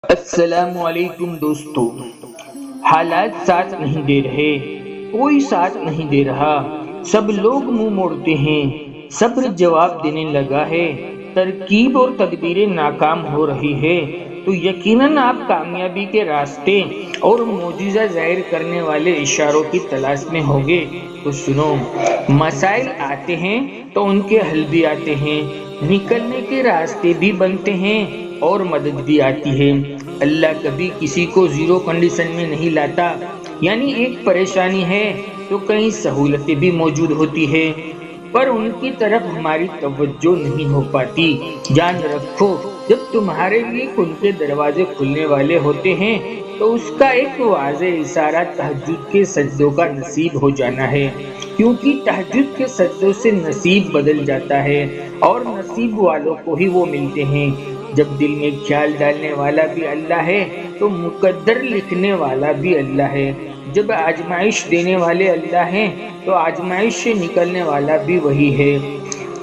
السلام علیکم دوستو۔ حالات ساتھ نہیں دے رہے، کوئی ساتھ نہیں دے رہا، سب لوگ منہ موڑتے ہیں، صبر جواب دینے لگا ہے، ترکیب اور تدبیریں ناکام ہو رہی ہے، تو یقیناً آپ کامیابی کے راستے اور معجزہ ظاہر کرنے والے اشاروں کی تلاش میں ہوگے۔ تو سنو، مسائل آتے ہیں تو ان کے حل بھی آتے ہیں، نکلنے کے راستے بھی بنتے ہیں اور مدد بھی آتی ہے۔ اللہ کبھی کسی کو زیرو کنڈیشن میں نہیں لاتا، یعنی ایک پریشانی ہے تو کئی سہولتیں بھی موجود ہوتی ہے، پر ان کی طرف ہماری توجہ نہیں ہو پاتی۔ جان رکھو، جب تمہارے لیے ان کے دروازے کھلنے والے ہوتے ہیں تو اس کا ایک واضح اشارہ تہجد کے سجدوں کا نصیب ہو جانا ہے، کیونکہ تہجد کے سجدوں سے نصیب بدل جاتا ہے اور نصیب والوں کو ہی وہ ملتے ہیں۔ جب دل میں خیال ڈالنے والا بھی اللہ ہے تو مقدر لکھنے والا بھی اللہ ہے۔ جب آزمائش دینے والے اللہ ہیں تو آزمائش سے نکلنے والا بھی وہی ہے۔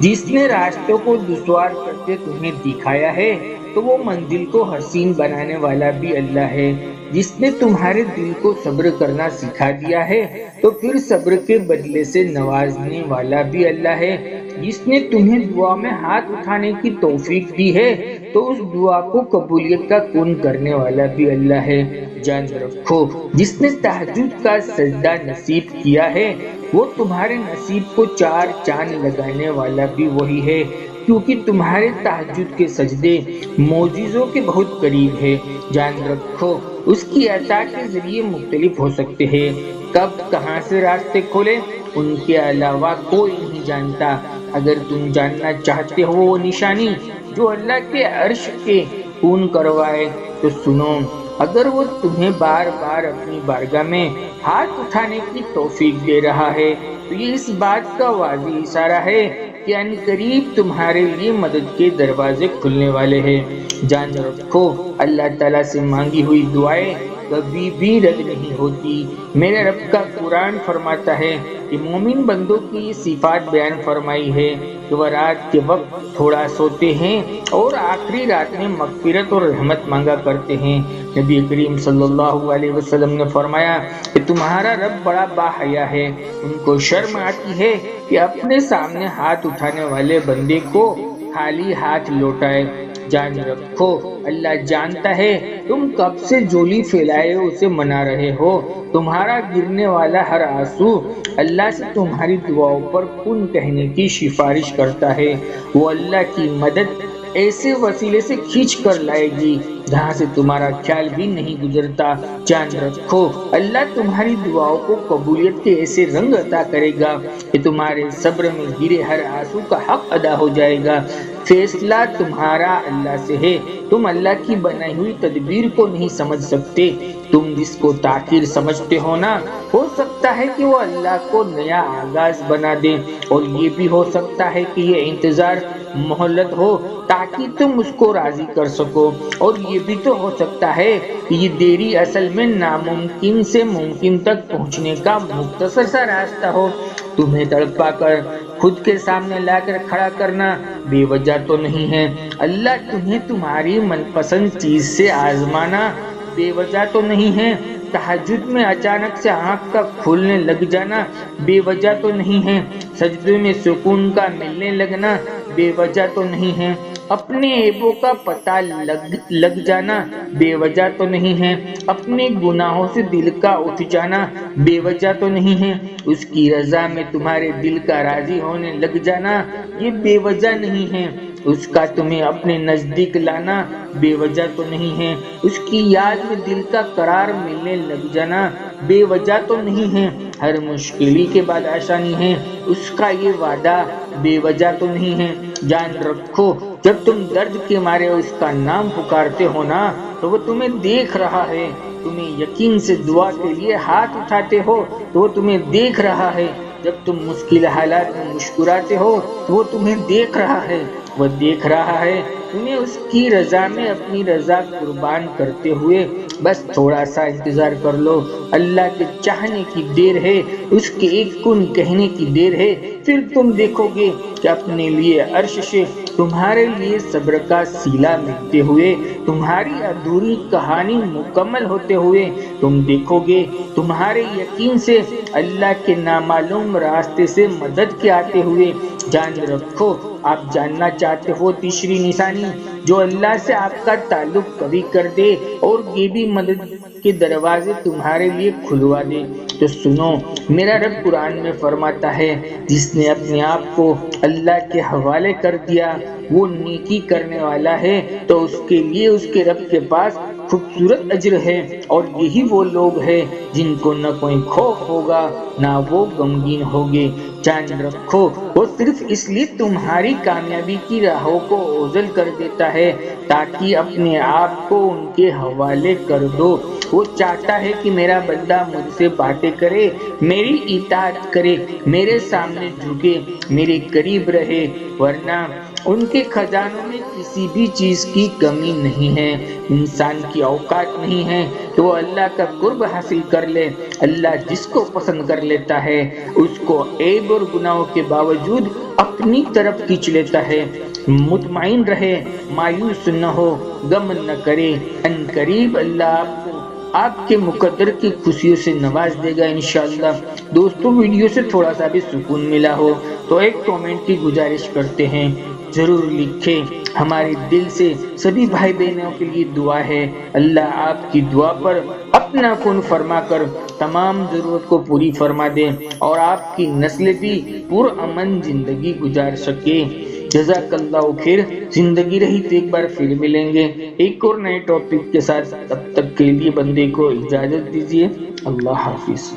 جس نے راستوں کو دشوار کرتے تمہیں دکھایا ہے تو وہ منزل کو حسین بنانے والا بھی اللہ ہے۔ جس نے تمہارے دل کو صبر کرنا سکھا دیا ہے تو پھر صبر کے بدلے سے نوازنے والا بھی اللہ ہے۔ جس نے تمہیں دعا میں ہاتھ اٹھانے کی توفیق دی ہے تو اس دعا کو قبولیت کا کن کرنے والا بھی اللہ ہے۔ جان رکھو، جس نے تہجد کا سجدہ نصیب کیا ہے وہ تمہارے نصیب کو چار چاند لگانے والا بھی وہی ہے، کیونکہ تمہارے تہجد کے سجدے معجزوں کے بہت قریب ہے۔ جان رکھو، اس کی عطا کے ذریعے مختلف ہو سکتے ہیں، کب کہاں سے راستے کھولے ان کے علاوہ کوئی نہیں جانتا۔ اگر تم جاننا چاہتے ہو وہ نشانی جو اللہ کے عرش کے خون کروائے تو سنو، اگر وہ تمہیں بار بار اپنی بارگاہ میں ہاتھ اٹھانے کی توفیق دے رہا ہے تو یہ اس بات کا واضح اشارہ ہے کہ ان قریب تمہارے لیے مدد کے دروازے کھلنے والے ہیں۔ جان رکھو، اللہ تعالیٰ سے مانگی ہوئی دعائیں کبھی بھی رد نہیں ہوتی۔ میرے رب کا قرآن فرماتا ہے کہ مومن بندوں کی یہ صفات بیان فرمائی ہے کہ وہ رات کے وقت تھوڑا سوتے ہیں اور آخری رات میں مغفرت اور رحمت مانگا کرتے ہیں۔ نبی کریم صلی اللہ علیہ وسلم نے فرمایا کہ تمہارا رب بڑا باحیا ہے، ان کو شرم آتی ہے کہ اپنے سامنے ہاتھ اٹھانے والے بندے کو خالی ہاتھ لوٹائے۔ جان رکھو، اللہ جانتا ہے تم کب سے جولی پھیلائے اسے منا رہے ہو۔ تمہارا گرنے والا ہر آنسو اللہ سے تمہاری دعاؤں پر کن کہنے کی سفارش کرتا ہے۔ وہ اللہ کی مدد ایسے وسیلے سے کھینچ کر لائے گی جہاں سے تمہارا خیال بھی نہیں گزرتا۔ جان رکھو، اللہ تمہاری دعاؤں کو قبولیت کے ایسے رنگ عطا کرے گا کہ تمہارے صبر میں گرے ہر آنسو کا حق ادا ہو جائے گا۔ فیصلہ تمہارا اللہ سے ہے، تم اللہ کی بنائی ہوئی تدبیر کو نہیں سمجھ سکتے۔ تم جس کو تاخیر سمجھتے ہو نا، ہو سکتا ہے کہ وہ اللہ کو نیا آغاز بنا دے، اور یہ بھی ہو سکتا ہے کہ یہ انتظار مہلت ہو تاکہ تم اس کو راضی کر سکو، اور یہ بھی تو ہو سکتا ہے کہ یہ دیری اصل میں ناممکن سے ممکن تک پہنچنے کا مختصر سا راستہ ہو۔ تمہیں تڑپا کر خود کے سامنے لا کر کھڑا کرنا بے وجہ تو نہیں ہے۔ اللہ تمہیں تمہاری من پسند چیز سے آزمانا بے وجہ تو نہیں ہے۔ تہجد میں اچانک سے آنکھ کا کھولنے لگ جانا بے وجہ تو نہیں ہے۔ سجدے میں سکون کا ملنے لگنا بے وجہ تو نہیں ہے۔ اپنے عیبوں کا پتہ لگ جانا بے وجہ تو نہیں ہے۔ اپنے گناہوں سے دل کا اٹھ جانا بے وجہ تو نہیں ہے۔ اس کی رضا میں تمہارے دل کا راضی ہونے لگ جانا یہ بے وجہ نہیں ہے۔ اس کا تمہیں اپنے نزدیک لانا بے وجہ تو نہیں ہے۔ اس کی یاد میں دل کا قرار ملنے لگ جانا بے وجہ تو نہیں ہے۔ ہر مشکلی کے بعد آسانی ہے، اس کا یہ وعدہ بے وجہ تو نہیں ہے۔ جان رکھو، جب تم درد کے مارے اس کا نام پکارتے ہو نا تو وہ تمہیں دیکھ رہا ہے۔ تمہیں یقین سے دعا کے لیے ہاتھ اٹھاتے ہو تو وہ تمہیں دیکھ رہا ہے۔ جب تم مشکل حالات میں مسکراتے ہو تو وہ تمہیں دیکھ رہا ہے۔ وہ دیکھ رہا ہے تمہیں اس کی رضا میں اپنی رضا قربان کرتے ہوئے۔ بس تھوڑا سا انتظار کر لو، اللہ کے چاہنے کی دیر ہے، اس کے ایک کن کہنے کی دیر ہے، پھر تم دیکھو گے کہ اپنے لیے عرش سے تمہارے لیے صبر کا سیلا ملتے ہوئے، تمہاری ادھوری کہانی مکمل ہوتے ہوئے تم دیکھو گے، تمہارے یقین سے اللہ کے نامعلوم راستے سے مدد کے آتے ہوئے۔ جان رکھو، آپ جاننا چاہتے ہو تیسری نشانی جو اللہ سے آپ کا تعلق قوی کر دے اور غیبی مدد کے دروازے تمہارے لیے کھلوا دے، تو سنو، میرا رب قرآن میں فرماتا ہے، جس نے اپنے آپ کو اللہ کے حوالے کر دیا وہ نیکی کرنے والا ہے تو اس کے لیے اس کے رب کے پاس خوبصورت اجر ہے، اور یہی وہ لوگ ہیں جن کو نہ کوئی خوف ہوگا نہ وہ غمگین ہوگے۔ جان رکھو، وہ صرف اس لیے تمہاری کامیابی کی راہوں کو اوجھل کر دیتا ہے تاکہ اپنے آپ کو ان کے حوالے کر دو۔ وہ چاہتا ہے کہ میرا بندہ مجھ سے باتیں کرے، میری اطاعت کرے، میرے سامنے جھکے، میرے قریب رہے، ورنہ ان کے خزانوں میں کسی بھی چیز کی کمی نہیں ہے۔ انسان کی اوقات نہیں ہے کہ وہ اللہ کا قرب حاصل کر لے۔ اللہ جس کو پسند کر لیتا ہے اس کو عیب اور گناہوں کے باوجود اپنی طرف کھینچ لیتا ہے۔ مطمئن رہے، مایوس نہ ہو، غم نہ کرے، ان قریب اللہ آپ کو آپ کے مقدر کی خوشیوں سے نواز دے گا انشاءاللہ۔ دوستو، ویڈیو سے تھوڑا سا بھی سکون ملا ہو تو ایک کامنٹ کی گزارش کرتے ہیں، ضرور لکھیں۔ ہمارے دل سے سبھی بھائی بہنوں کے لیے دعا ہے، اللہ آپ کی دعا پر اپنا کن فرما کر تمام ضرورت کو پوری فرما دے اور آپ کی نسل بھی پرامن زندگی گزار سکے۔ جزاک اللہ خیر۔ زندگی رہی تو ایک بار پھر ملیں گے ایک اور نئے ٹاپک کے ساتھ، تب تک کے لیے بندے کو اجازت دیجیے۔ اللہ حافظ۔